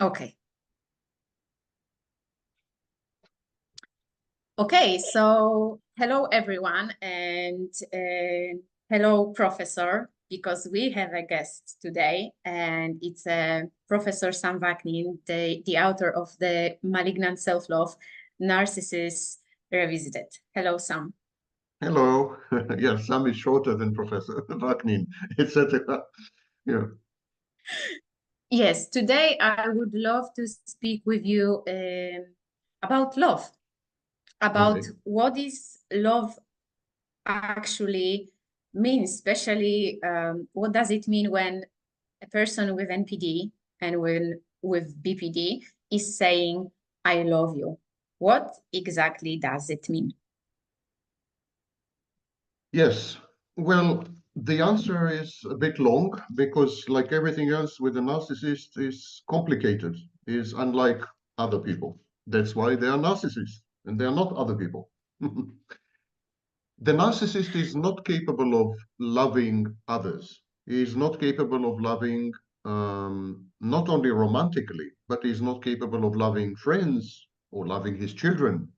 Okay. Okay, so hello everyone, and hello Professor, because we have a guest today, and it's Professor Sam Vaknin, the author of the Malignant Self-Love, Narcissist Revisited. Hello, Sam. Hello. Yes, Sam is shorter than Professor Vaknin, etc. Yeah. Yes, today I would love to speak with you about love, about Okay. what is love actually means, especially what does it mean when a person with NPD and when with BPD is saying, I love you. What exactly does it mean? Yes. Well, the answer is a bit long because, like everything else with a narcissist, is complicated, is unlike other people. That's why they are narcissists and they are not other people. The narcissist is not capable of loving others. He is not capable of loving not only romantically, but he's not capable of loving friends or loving his children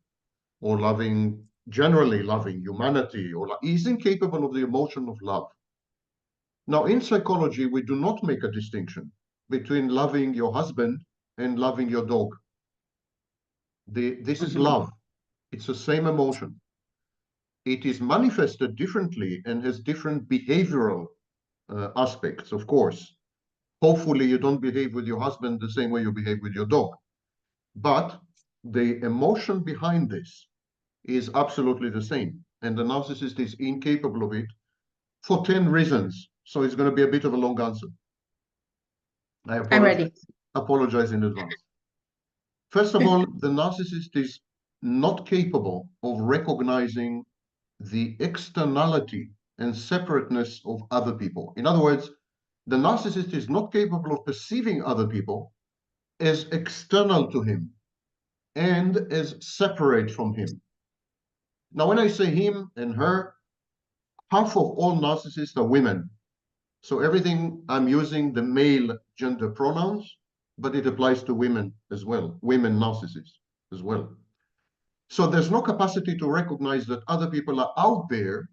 or loving, generally loving humanity, or he's incapable of the emotion of love. Now, in psychology, we do not make a distinction between loving your husband and loving your dog. This is love. It's the same emotion. It is manifested differently and has different behavioral aspects, of course. Hopefully, you don't behave with your husband the same way you behave with your dog. But the emotion behind this is absolutely the same. And the narcissist is incapable of it for 10 reasons. So it's going to be a bit of a long answer. I I'm ready. apologize in advance. First of all, the narcissist is not capable of recognizing the externality and separateness of other people. In other words, the narcissist is not capable of perceiving other people as external to him and as separate from him. Now, when I say him and her, half of all narcissists are women. So everything, I'm using the male gender pronouns, but it applies to women as well, women narcissists as well. So there's no capacity to recognize that other people are out there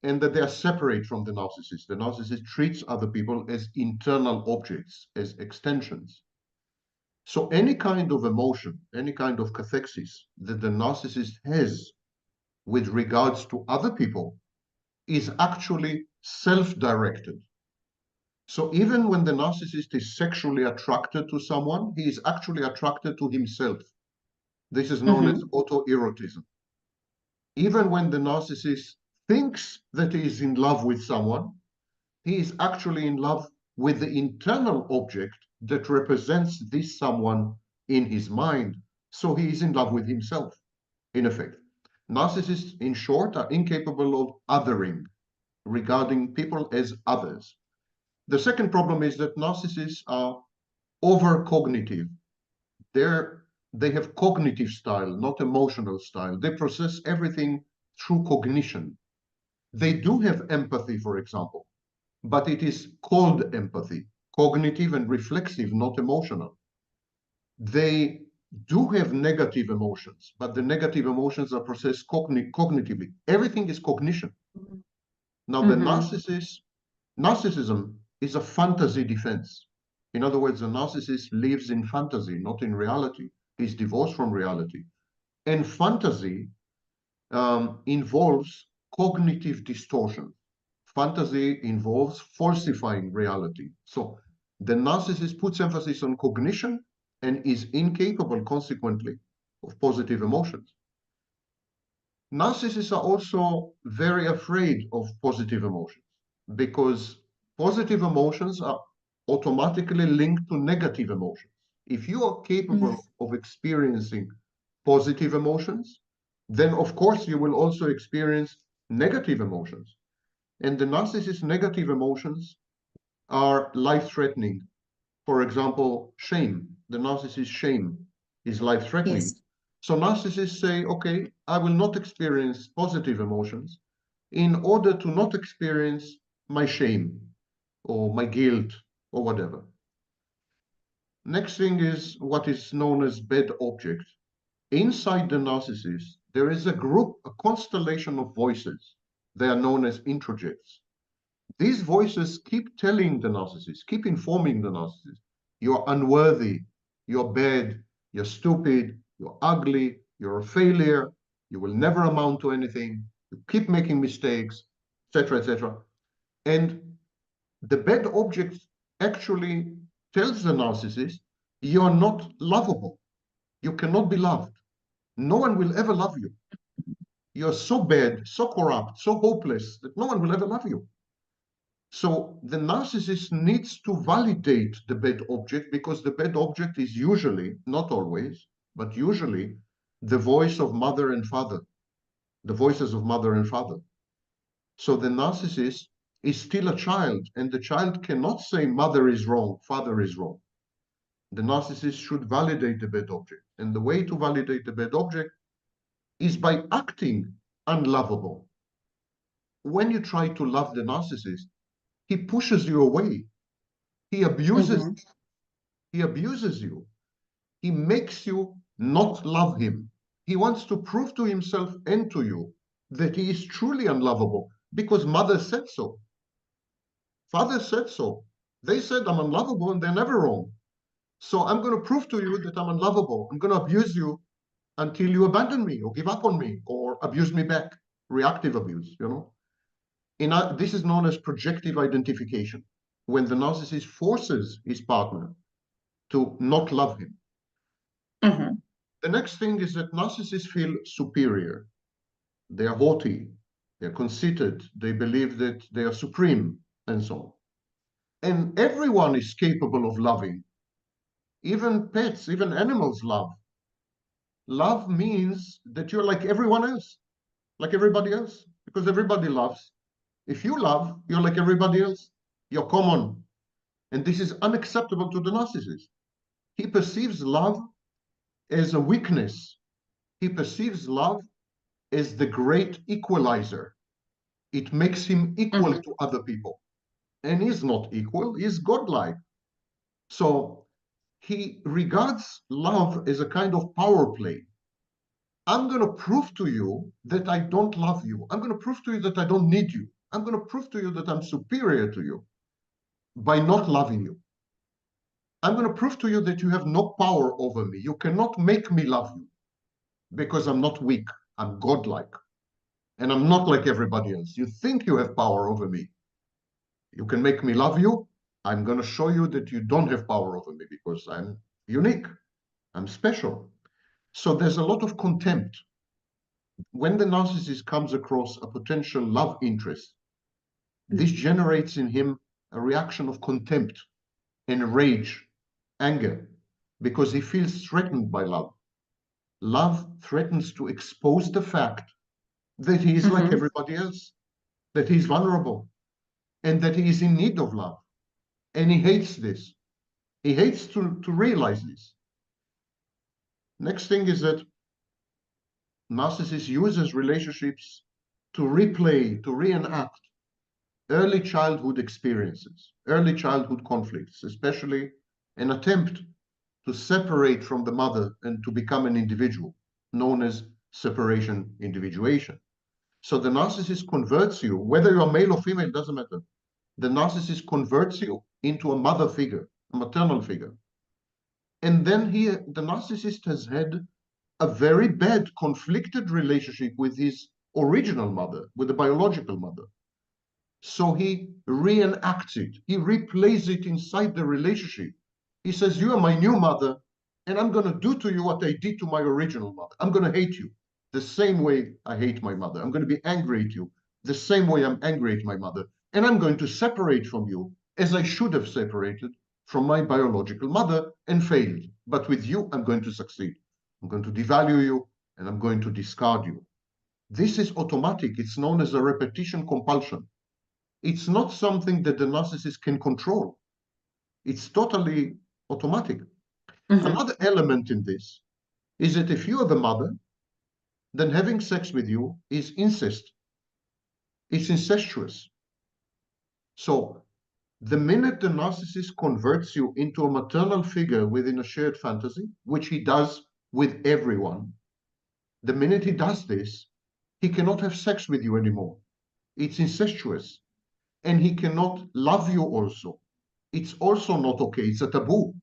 and that they are separate from the narcissist. The narcissist treats other people as internal objects, as extensions. So any kind of emotion, any kind of cathexis that the narcissist has with regards to other people is actually self-directed. So even when the narcissist is sexually attracted to someone, he is actually attracted to himself. This is known as autoerotism. Even when the narcissist thinks that he is in love with someone, he is actually in love with the internal object that represents this someone in his mind. So he is in love with himself, in effect. Narcissists, in short, are incapable of othering, regarding people as others. The second problem is that narcissists are over-cognitive. They have cognitive style, not emotional style. They process everything through cognition. They do have empathy, for example, but it is cold empathy, cognitive and reflexive, not emotional. They do have negative emotions, but the negative emotions are processed cognitively. Everything is cognition. Now, the narcissism is a fantasy defense. In other words, a narcissist lives in fantasy, not in reality. He's divorced from reality. And fantasy involves cognitive distortion. Fantasy involves falsifying reality. So the narcissist puts emphasis on cognition and is incapable, consequently, of positive emotions. Narcissists are also very afraid of positive emotions because positive emotions are automatically linked to negative emotions. If you are capable of experiencing positive emotions, then of course you will also experience negative emotions. And the narcissist's negative emotions are life-threatening. For example, shame. The narcissist's shame is life-threatening. Yes. So narcissists say, okay, I will not experience positive emotions in order to not experience my shame or my guilt or whatever. Next thing is what is known as bad object. Inside the narcissist, there is a group, a constellation of voices. They are known as introjects. These voices keep telling the narcissist, keep informing the narcissist, you're unworthy, you're bad, you're stupid, you're ugly, you're a failure, you will never amount to anything, you keep making mistakes, etc., etc. And the bad object actually tells the narcissist, you're not lovable. You cannot be loved. No one will ever love you. You're so bad, so corrupt, so hopeless that no one will ever love you. So the narcissist needs to validate the bad object because the bad object is usually, not always, but usually the voice of mother and father, the voices of mother and father. So the narcissist is still a child, and the child cannot say mother is wrong, father is wrong. The narcissist should validate the bad object. And the way to validate the bad object is by acting unlovable. When you try to love the narcissist, he pushes you away. He abuses, Mm-hmm. he abuses you. He makes you not love him. He wants to prove to himself and to you that he is truly unlovable because mother said so. Father said so. They said I'm unlovable and they're never wrong. So I'm going to prove to you that I'm unlovable. I'm going to abuse you until you abandon me or give up on me or abuse me back. Reactive abuse, you know. This is known as projective identification, when the narcissist forces his partner to not love him. Mm-hmm. The next thing is that narcissists feel superior. They are haughty, they're conceited, they believe that they are supreme, and so on. And everyone is capable of loving. Even pets, even animals love. Love means that you're like everyone else, like everybody else, because everybody loves. If you love, you're like everybody else. You're common. And this is unacceptable to the narcissist. He perceives love as a weakness. He perceives love as the great equalizer. It makes him equal to other people. And he's not equal, he's godlike. So he regards love as a kind of power play. I'm going to prove to you that I don't love you. I'm going to prove to you that I don't need you. I'm going to prove to you that I'm superior to you by not loving you. I'm going to prove to you that you have no power over me. You cannot make me love you because I'm not weak. I'm godlike. And I'm not like everybody else. You think you have power over me. You can make me love you. I'm going to show you that you don't have power over me because I'm unique. I'm special. So there's a lot of contempt. When the narcissist comes across a potential love interest, this generates in him a reaction of contempt and rage, anger, because he feels threatened by love. Love threatens to expose the fact that he is like Mm-hmm. everybody else, that he's vulnerable, and that he is in need of love. And he hates this. He hates to realize this. Next thing is that narcissist uses relationships to replay, to reenact early childhood experiences, early childhood conflicts, especially an attempt to separate from the mother and to become an individual, known as separation-individuation. So the narcissist converts you, whether you're male or female, doesn't matter. The narcissist converts you into a mother figure, a maternal figure. And then the narcissist has had a very bad, conflicted relationship with his original mother, with the biological mother. So he reenacts it, he replays it inside the relationship. He says, you are my new mother, and I'm going to do to you what I did to my original mother. I'm going to hate you the same way I hate my mother. I'm going to be angry at you the same way I'm angry at my mother. And I'm going to separate from you as I should have separated from my biological mother and failed. But with you, I'm going to succeed. I'm going to devalue you and I'm going to discard you. This is automatic. It's known as a repetition compulsion. It's not something that the narcissist can control. It's totally automatic. Mm-hmm. Another element in this is that if you are the mother, then having sex with you is incest. It's incestuous. So The minute the narcissist converts you into a maternal figure within a shared fantasy, which he does with everyone, the minute he does this, he cannot have sex with you anymore. It's incestuous. And he cannot love you also. It's also not okay. It's a taboo.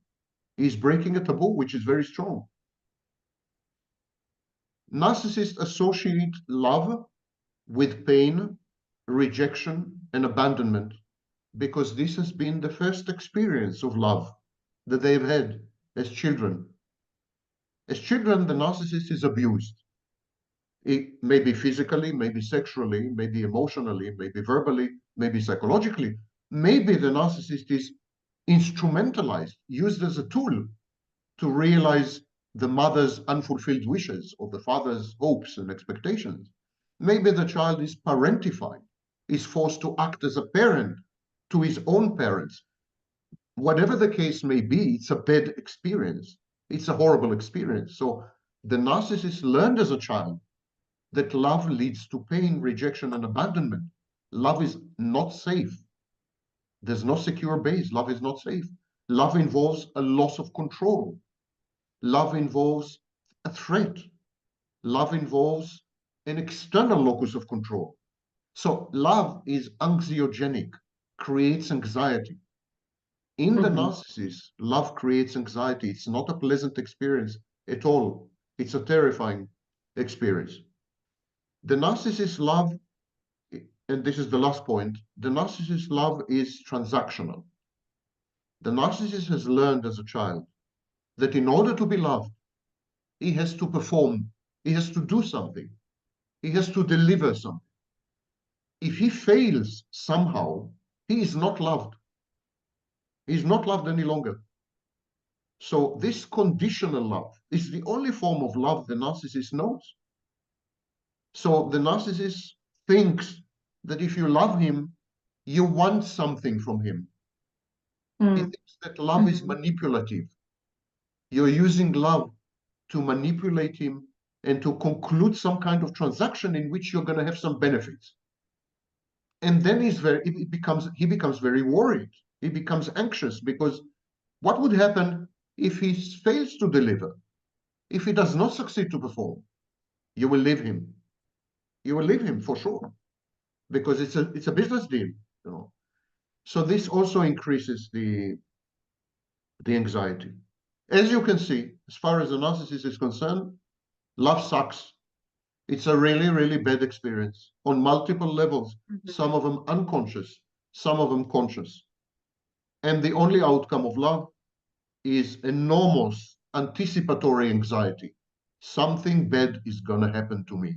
He's breaking a taboo, which is very strong. Narcissists associate love with pain, rejection, and abandonment because this has been the first experience of love that they've had as children. As children, the narcissist is abused. It may be physically, maybe sexually, maybe emotionally, maybe verbally, maybe psychologically. Maybe the narcissist is instrumentalized, used as a tool to realize the mother's unfulfilled wishes or the father's hopes and expectations. Maybe the child is parentified, is forced to act as a parent to his own parents. Whatever the case may be, it's a bad experience. It's a horrible experience. So the narcissist learned as a child that love leads to pain, rejection, and abandonment. Love is not safe. There's no secure base. Love is not safe. Love involves a loss of control. Love involves a threat. Love involves an external locus of control. So love is anxiogenic, creates anxiety. In the narcissist, love creates anxiety. It's not a pleasant experience at all. It's a terrifying experience. The narcissist love, and this is the last point, the narcissist love is transactional. The narcissist has learned as a child that in order to be loved, he has to perform, he has to do something, he has to deliver something. If he fails somehow, he is not loved. He's not loved any longer. So this conditional love is the only form of love the narcissist knows. So the narcissist thinks that if you love him, you want something from him. He thinks that love is manipulative. You're using love to manipulate him and to conclude some kind of transaction in which you're going to have some benefits. And then he becomes very worried. He becomes anxious because what would happen if he fails to deliver? If he does not succeed to perform, you will leave him. You will leave him for sure, because it's a business deal, you know. So this also increases the anxiety. As you can see, as far as the narcissist is concerned, love sucks. It's a really, really bad experience on multiple levels, some of them unconscious, some of them conscious. And the only outcome of love is enormous anticipatory anxiety. Something bad is going to happen to me.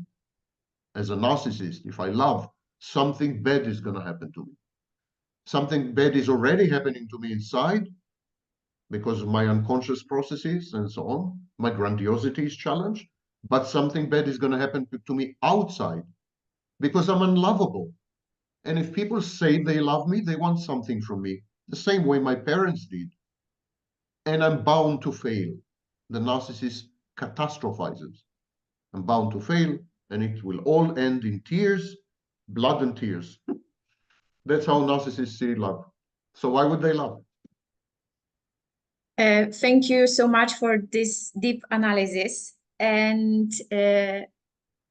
As a narcissist, if I love, something bad is going to happen to me. Something bad is already happening to me inside because of my unconscious processes and so on. My grandiosity is challenged, but something bad is going to happen to me outside because I'm unlovable. And if people say they love me, they want something from me, the same way my parents did. And I'm bound to fail. The narcissist catastrophizes. I'm bound to fail, and it will all end in tears, blood and tears. That's how narcissists see love. So why would they love? Thank you so much for this deep analysis. And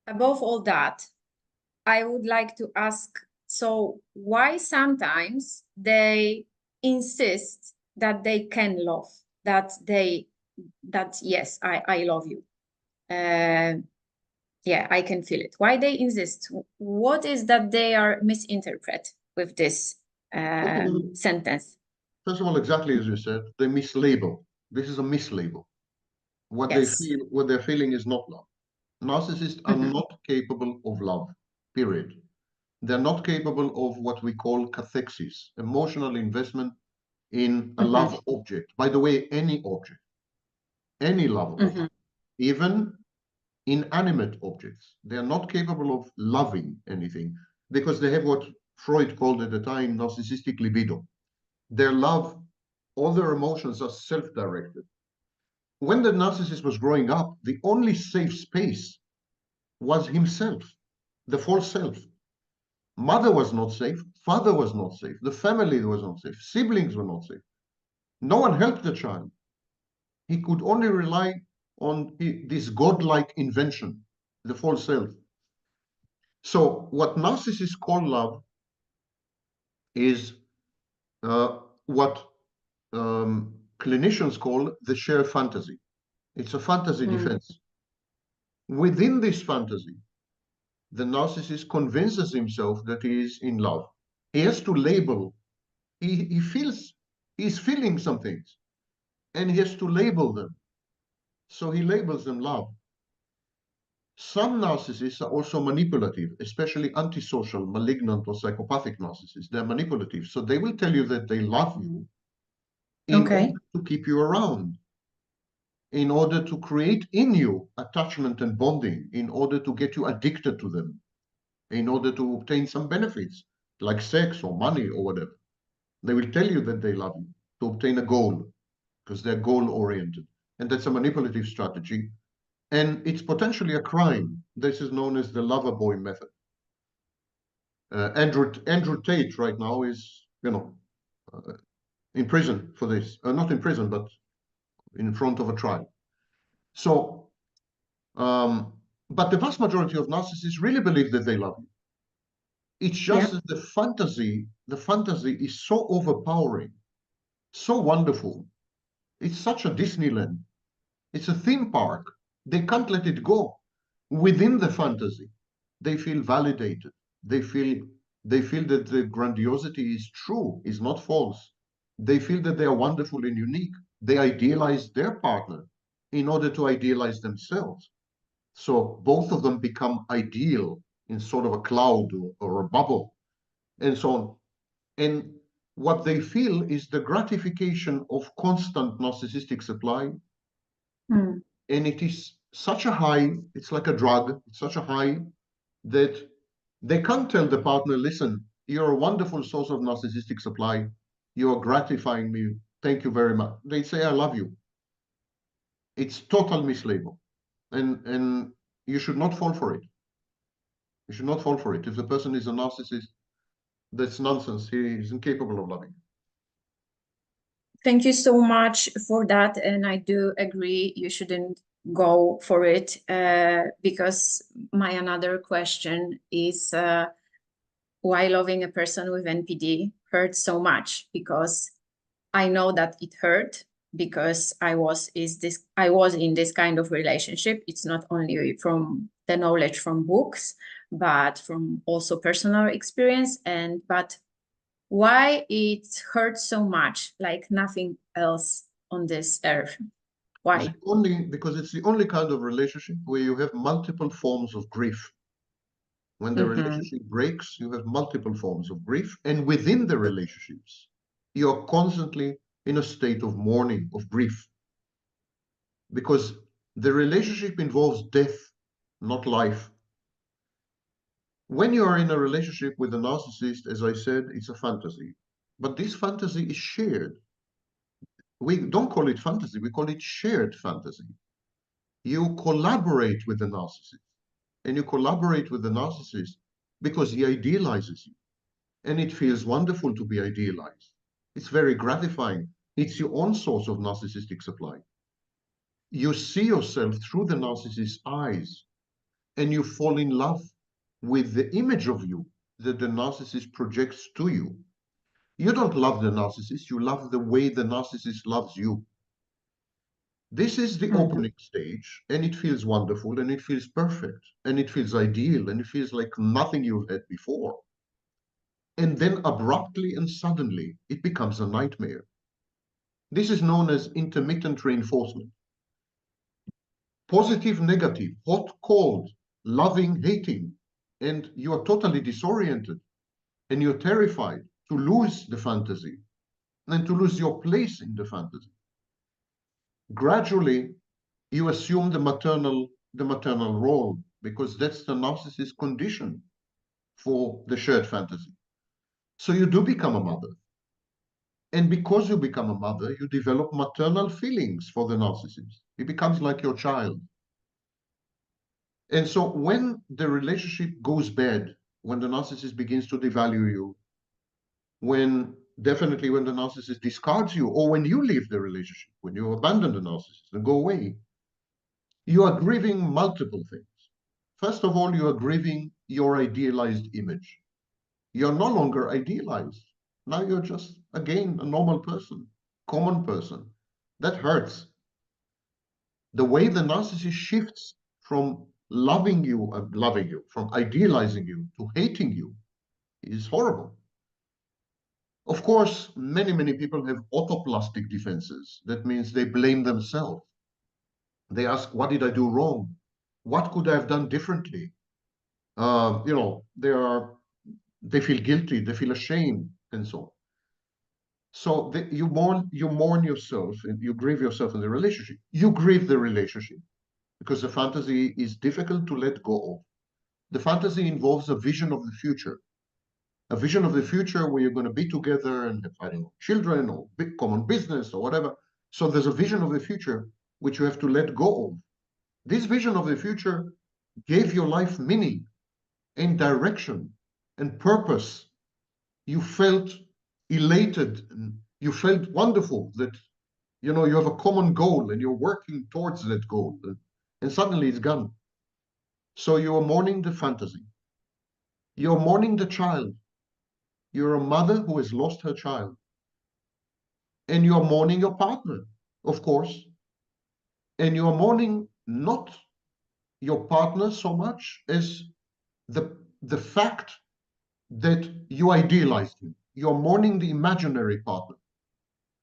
above all that, I would like to ask, so why sometimes they insist that they can love, that yes, I love you. Yeah, I can feel it. Why they insist? What is that they are misinterpret with this sentence? First of all, exactly as you said, they mislabel. This is a mislabel. What Yes. what they're feeling is not love. Narcissists are not capable of love, period. They're not capable of what we call cathexis, emotional investment in a love object. By the way, any object, any love object, even inanimate objects. They are not capable of loving anything because they have what Freud called at the time narcissistic libido. Their love, all their emotions are self-directed. When the narcissist was growing up, the only safe space was himself, the false self. Mother was not safe. Father was not safe. The family was not safe. Siblings were not safe. No one helped the child. He could only rely on this godlike invention, the false self. So what narcissists call love is what clinicians call the shared fantasy. It's a fantasy defense. Within this fantasy, the narcissist convinces himself that he is in love. He has to label, he feels, he's feeling some things, and he has to label them. So he labels them love. Some narcissists are also manipulative, especially antisocial, malignant, or psychopathic narcissists. They're manipulative. So they will tell you that they love you in Okay. order to keep you around, in order to create in you attachment and bonding, in order to get you addicted to them, in order to obtain some benefits, like sex or money or whatever. They will tell you that they love you to obtain a goal, because they're goal-oriented. And that's a manipulative strategy. And it's potentially a crime. This is known as the lover boy method. Andrew Tate right now is, in prison for this. Not in prison, but in front of a trial. So, but the vast majority of narcissists really believe that they love you. It's just that the fantasy is so overpowering, so wonderful. It's such a Disneyland. It's a theme park. They can't let it go. Within the fantasy, they feel validated. They feel that the grandiosity is true, is not false. They feel that they are wonderful and unique. They idealize their partner in order to idealize themselves. So both of them become ideal in sort of a cloud or a bubble, and so on. And what they feel is the gratification of constant narcissistic supply. Mm. And it is such a high, it's like a drug, it's such a high that they can't tell the partner, listen, you're a wonderful source of narcissistic supply. You are gratifying me. Thank you very much. They say, I love you. It's total mislabel. And you should not fall for it. You should not fall for it. If the person is a narcissist, that's nonsense. He is incapable of loving. Thank you so much for that. And I do agree you shouldn't go for it because my another question is why loving a person with NPD hurts so much? Because I know that it hurt because I was in this kind of relationship. It's not only from the knowledge from books, but from also personal experience. But why it hurts so much, like nothing else on this earth? Why? Because it's the only kind of relationship where you have multiple forms of grief. When the relationship breaks, you have multiple forms of grief. And within the relationships, you're constantly in a state of mourning, of grief. Because the relationship involves death, not life. When you are in a relationship with a narcissist, as I said, it's a fantasy. But this fantasy is shared. We don't call it fantasy, we call it shared fantasy. You collaborate with the narcissist. And you collaborate with the narcissist because he idealizes you. And it feels wonderful to be idealized. It's very gratifying. It's your own source of narcissistic supply. You see yourself through the narcissist's eyes, and you fall in love with the image of you that the narcissist projects to you. You don't love the narcissist, you love the way the narcissist loves you. This is the opening stage, and it feels wonderful, and it feels perfect, and it feels ideal, and it feels like nothing you've had before. And then abruptly and suddenly, it becomes a nightmare. This is known as intermittent reinforcement. Positive, negative, hot, cold, loving, hating, and you are totally disoriented, and you're terrified to lose the fantasy and to lose your place in the fantasy. Gradually, you assume the maternal role because that's the narcissist's condition for the shared fantasy. So you do become a mother. And because you become a mother, you develop maternal feelings for the narcissist. He becomes like your child. And so when the relationship goes bad, when the narcissist begins to devalue you, when definitely when the narcissist discards you, or when you leave the relationship, when you abandon the narcissist and go away, you are grieving multiple things. First of all, you are grieving your idealized image. You're no longer idealized. Now you're just, again, a normal person, common person. That hurts. The way the narcissist shifts from loving you, from idealizing you to hating you is horrible. Of course, many people have autoplastic defenses. That means they blame themselves. They ask, what did I do wrong? What could I have done differently? You know, they feel guilty, they feel ashamed, and so on. So you mourn yourself, and you grieve yourself in the relationship. You grieve the relationship because the fantasy is difficult to let go of. The fantasy involves a vision of the future, a vision of the future where you're going to be together and have, I don't know, children or big common business or whatever. So there's a vision of the future which you have to let go of. This vision of the future gave your life meaning and direction and purpose. You felt elated and you felt wonderful that you know you have a common goal and you're working towards that goal, and suddenly it's gone. So you are mourning the fantasy. You're mourning the child. You're a mother who has lost her child. And you're mourning your partner, of course. And you're mourning not your partner so much as the fact that you idealized him. You're mourning the imaginary partner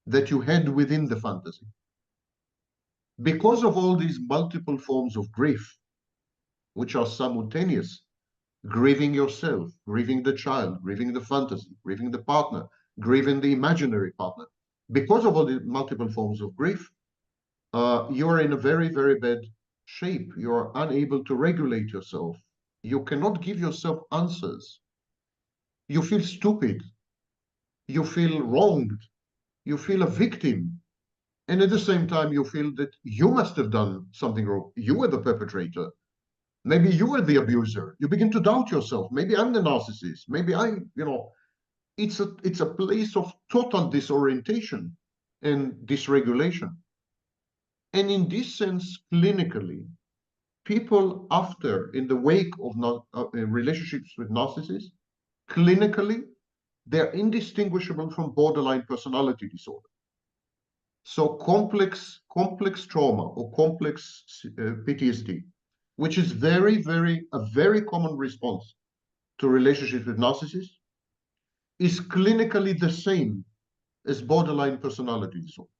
that you had within the fantasy. Because of all these multiple forms of grief, which are simultaneous, grieving yourself, grieving the child, grieving the fantasy, grieving the partner, grieving the imaginary partner. Because of all the multiple forms of grief, you're in a very bad shape. You're unable to regulate yourself. You cannot give yourself answers. You feel stupid. You feel wronged. You feel a victim. And at the same time, you feel that you must have done something wrong. You were the perpetrator. Maybe you were the abuser. You begin to doubt yourself. Maybe I'm the narcissist. Maybe it's a place of total disorientation and dysregulation. And in this sense, clinically, people in the wake of relationships with narcissists, clinically, they're indistinguishable from borderline personality disorder. So complex trauma or complex PTSD, which is a very common response to relationships with narcissists, is clinically the same as borderline personality disorder.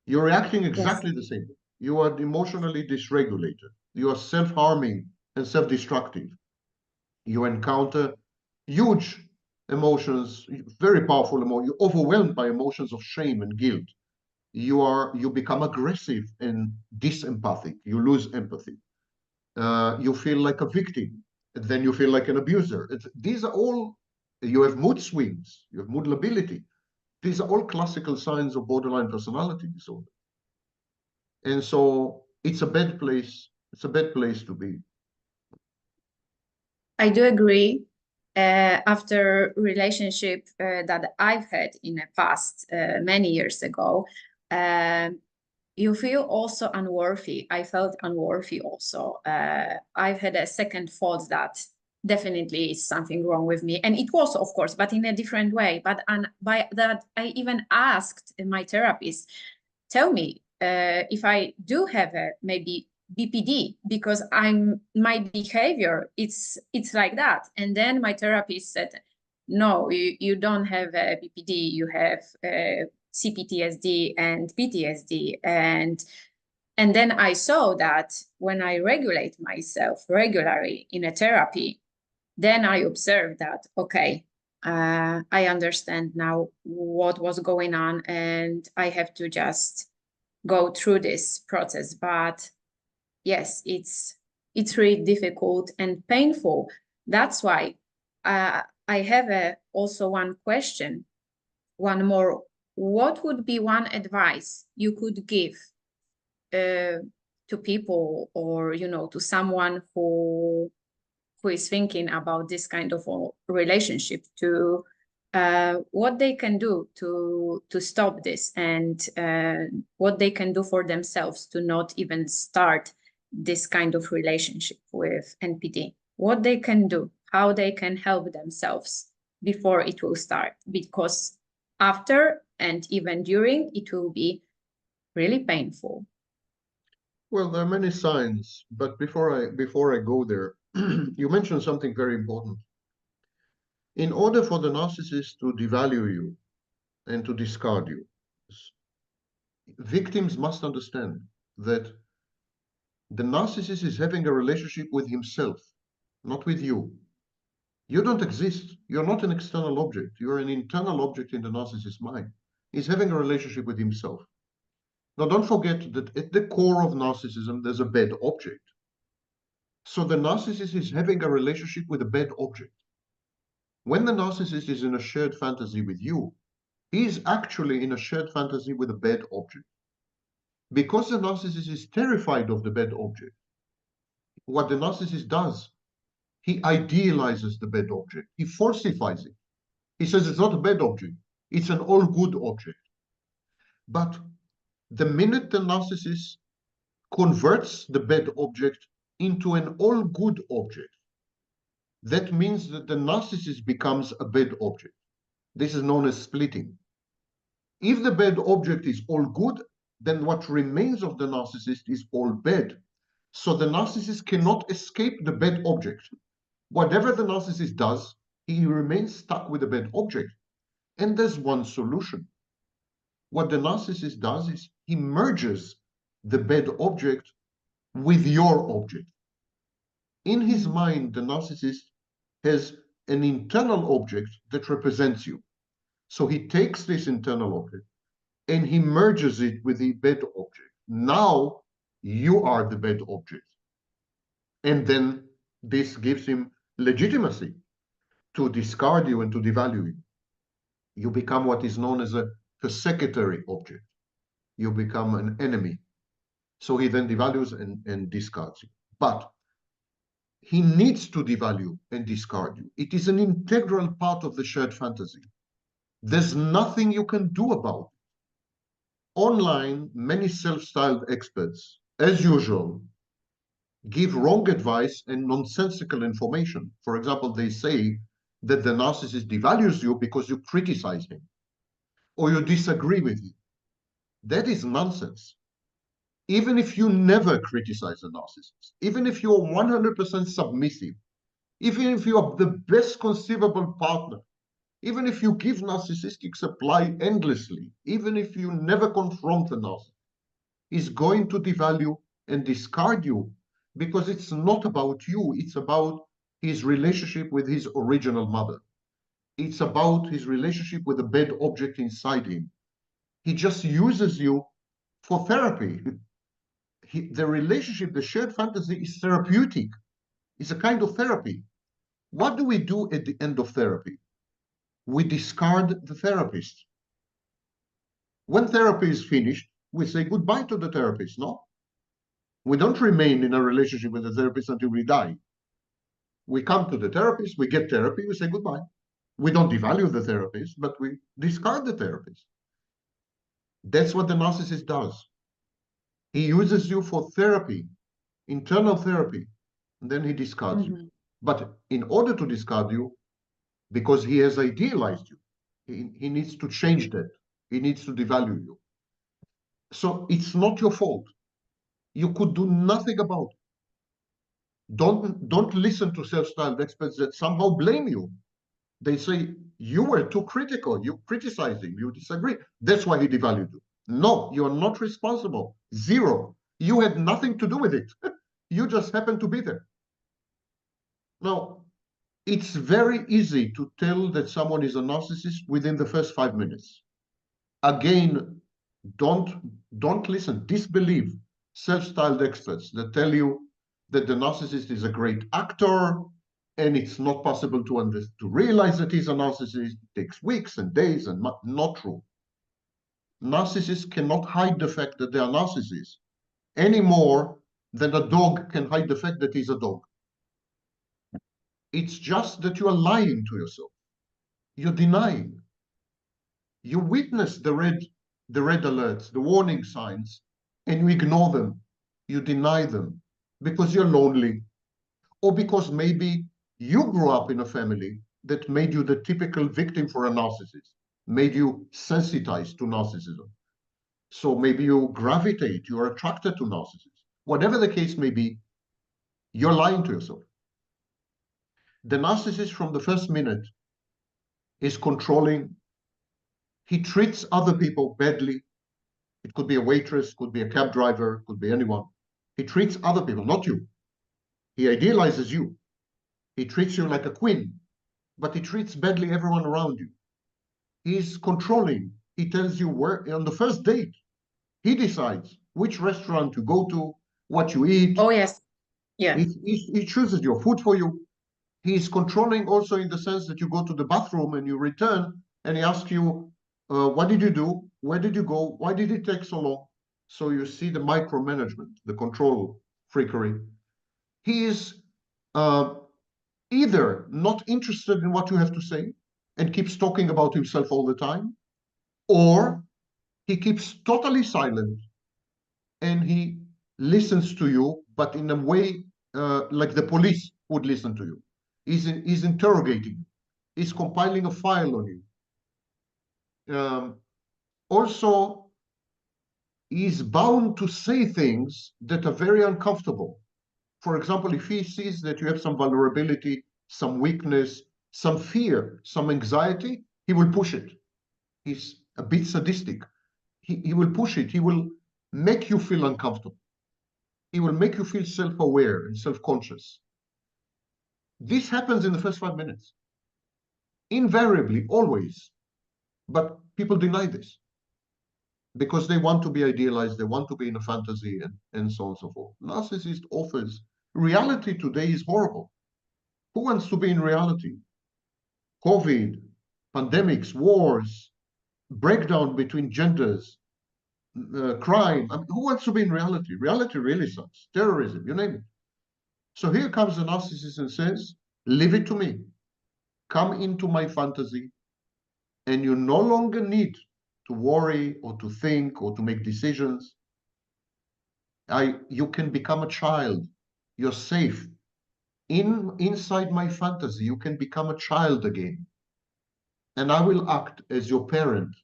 You're reacting exactly the same. You are emotionally dysregulated. You are self-harming and self-destructive. You encounter huge emotions, very powerful emotions. You're overwhelmed by emotions of shame and guilt. You become aggressive and disempathic. You lose empathy. You feel like a victim. Then you feel like an abuser. These are all, you have mood swings, you have mood lability. These are all classical signs of borderline personality disorder. And so it's a bad place. It's a bad place to be. I do agree. After relationship that I've had in the past, many years ago, you feel also unworthy. I felt unworthy also. I've had a second thought that definitely is something wrong with me. And it was, of course, but in a different way. But by that, I even asked my therapist, tell me if I do have a maybe BPD, because my behavior, it's like that. And then my therapist said, no, you don't have a BPD, you have CPTSD and PTSD. And then I saw that when I regulate myself regularly in a therapy, then I observed that, okay, I understand now what was going on, and I have to just go through this process. But yes, it's really difficult and painful. That's why I have also one question, one more. What would be one advice you could give to people, or to someone who who is thinking about this kind of a relationship to what they can do to stop this, and what they can do for themselves to not even start this kind of relationship with NPD, what they can do, how they can help themselves before it will start, because after and even during, it will be really painful. Well, there are many signs, but before I go there, you mentioned something very important. In order for the narcissist to devalue you and to discard you, victims must understand that the narcissist is having a relationship with himself, not with you. You don't exist. You're not an external object. You're an internal object in the narcissist's mind. He's having a relationship with himself. Now, don't forget that at the core of narcissism, there's a bad object. So the narcissist is having a relationship with a bad object. When the narcissist is in a shared fantasy with you, he is actually in a shared fantasy with a bad object. Because the narcissist is terrified of the bad object, what the narcissist does, he idealizes the bad object. He falsifies it. He says it's not a bad object. It's an all good object. But the minute the narcissist converts the bad object into an all good object, that means that the narcissist becomes a bad object. This is known as splitting. If the bad object is all good, then what remains of the narcissist is all bad. So the narcissist cannot escape the bad object. Whatever the narcissist does, he remains stuck with the bad object. And there's one solution. What the narcissist does is he merges the bad object with your object. In his mind, the narcissist has an internal object that represents you. So he takes this internal object and he merges it with the bad object. Now you are the bad object. And then this gives him legitimacy to discard you and to devalue you. You become what is known as a persecutory object. You become an enemy. So he then devalues and discards you. But he needs to devalue and discard you. It is an integral part of the shared fantasy. There's nothing you can do about it. Online, many self-styled experts, as usual, give wrong advice and nonsensical information. For example, they say that the narcissist devalues you because you criticize him or you disagree with him. That is nonsense. Even if you never criticize a narcissist, even if you're 100% submissive, even if you are the best conceivable partner, even if you give narcissistic supply endlessly, even if you never confront the narcissist, he's going to devalue and discard you because it's not about you. It's about his relationship with his original mother. It's about his relationship with a bad object inside him. He just uses you for therapy. The relationship, the shared fantasy is therapeutic. It's a kind of therapy. What do we do at the end of therapy? We discard the therapist. When therapy is finished, we say goodbye to the therapist, no? We don't remain in a relationship with the therapist until we die. We come to the therapist, we get therapy, we say goodbye. We don't devalue the therapist, but we discard the therapist. That's what the narcissist does. He uses you for therapy, internal therapy, and then he discards you. But in order to discard you, because he has idealized you, he needs to change that. He needs to devalue you. So it's not your fault. You could do nothing about it. Don't listen to self-styled experts that somehow blame you. They say, you were too critical, you criticized him, you disagree. That's why he devalued you. No, you're not responsible. Zero. You had nothing to do with it. You just happened to be there. Now, it's very easy to tell that someone is a narcissist within the first 5 minutes. Again, don't listen, disbelieve self-styled experts that tell you that the narcissist is a great actor and it's not possible to realize that he's a narcissist. It takes weeks and days and not true. Narcissists cannot hide the fact that they are narcissists any more than a dog can hide the fact that he's a dog. It's just that you are lying to yourself. You're denying. You witness the red alerts, the warning signs, and you ignore them. You deny them because you're lonely, or because maybe you grew up in a family that made you the typical victim for a narcissist, made you sensitized to narcissism. So maybe you gravitate, you're attracted to narcissists. Whatever the case may be, you're lying to yourself. The narcissist from the first minute is controlling. He treats other people badly. It could be a waitress, could be a cab driver, could be anyone. He treats other people, not you. He idealizes you. He treats you like a queen, but he treats badly everyone around you. He's controlling. He tells you where, on the first date, he decides which restaurant to go to, what you eat. Oh, yes. Yeah. He chooses your food for you. He's controlling also in the sense that you go to the bathroom and you return and he asks you, what did you do? Where did you go? Why did it take so long? So you see the micromanagement, the control freakery. He is either not interested in what you have to say and keeps talking about himself all the time, or he keeps totally silent and he listens to you, but in a way like the police would listen to you. He's interrogating you. He's compiling a file on you. Also, he's bound to say things that are very uncomfortable. For example, if he sees that you have some vulnerability, some weakness, some fear, some anxiety, he will push it. He's a bit sadistic. He will push it. He will make you feel uncomfortable. He will make you feel self-aware and self-conscious. This happens in the first 5 minutes. Invariably, always. But people deny this because they want to be idealized, they want to be in a fantasy, and so on and so forth. Narcissist offers reality today is horrible. Who wants to be in reality? COVID, pandemics, wars, breakdown between genders, crime. I mean, who wants to be in reality? Reality really sucks. Terrorism, you name it. So here comes the narcissist and says, leave it to me. Come into my fantasy, and you no longer need to worry or to think or to make decisions. You can become a child. You're safe. Inside my fantasy, you can become a child again. And I will act as your parent,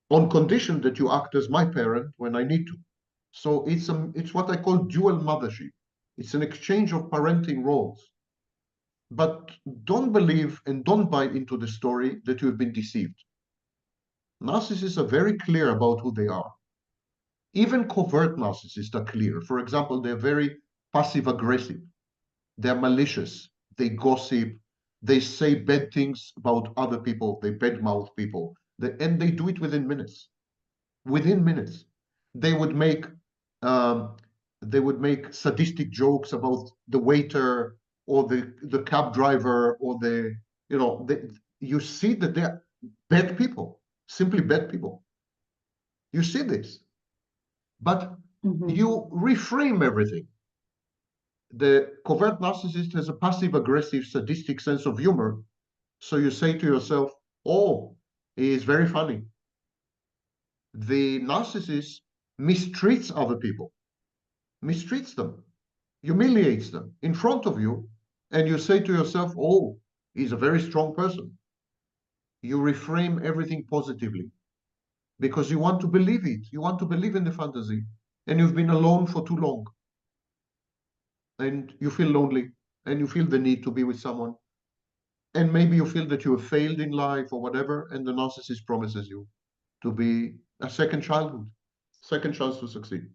on condition that you act as my parent when I need to. So it's what I call dual mothership. It's an exchange of parenting roles. But don't believe and don't buy into the story that you've been deceived. Narcissists are very clear about who they are. Even covert narcissists are clear. For example, they're very passive-aggressive. They're malicious. They gossip. They say bad things about other people. They badmouth people. And they do it within minutes. Within minutes. They would make sadistic jokes about the waiter or the cab driver or you see that they're bad people, simply bad people. You see this. But you reframe everything. The covert narcissist has a passive-aggressive, sadistic sense of humor. So you say to yourself, oh, he is very funny. The narcissist mistreats other people, mistreats them, humiliates them in front of you, and you say to yourself, oh, he's a very strong person. You reframe everything positively because you want to believe it. You want to believe in the fantasy, and you've been alone for too long. And you feel lonely, and you feel the need to be with someone. And maybe you feel that you have failed in life or whatever, and the narcissist promises you to be a second childhood, second chance to succeed.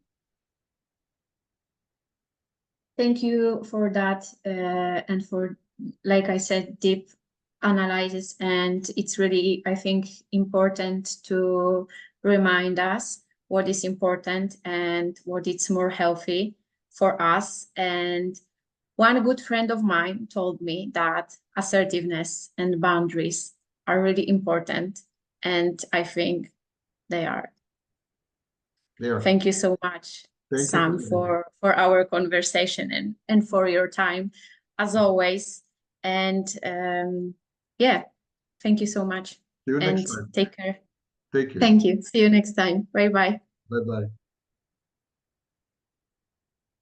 Thank you for that, and for, like I said, deep analysis. And it's really, I think, important to remind us what is important and what is more healthy for us. And one good friend of mine told me that assertiveness and boundaries are really important, and I think they are. There. Thank you so much. Thank you Sam, for for our conversation and for your time, as always. And yeah, thank you so much. See you And next time. take care. Take care. Thank you. See you next time. Bye-bye. Bye-bye.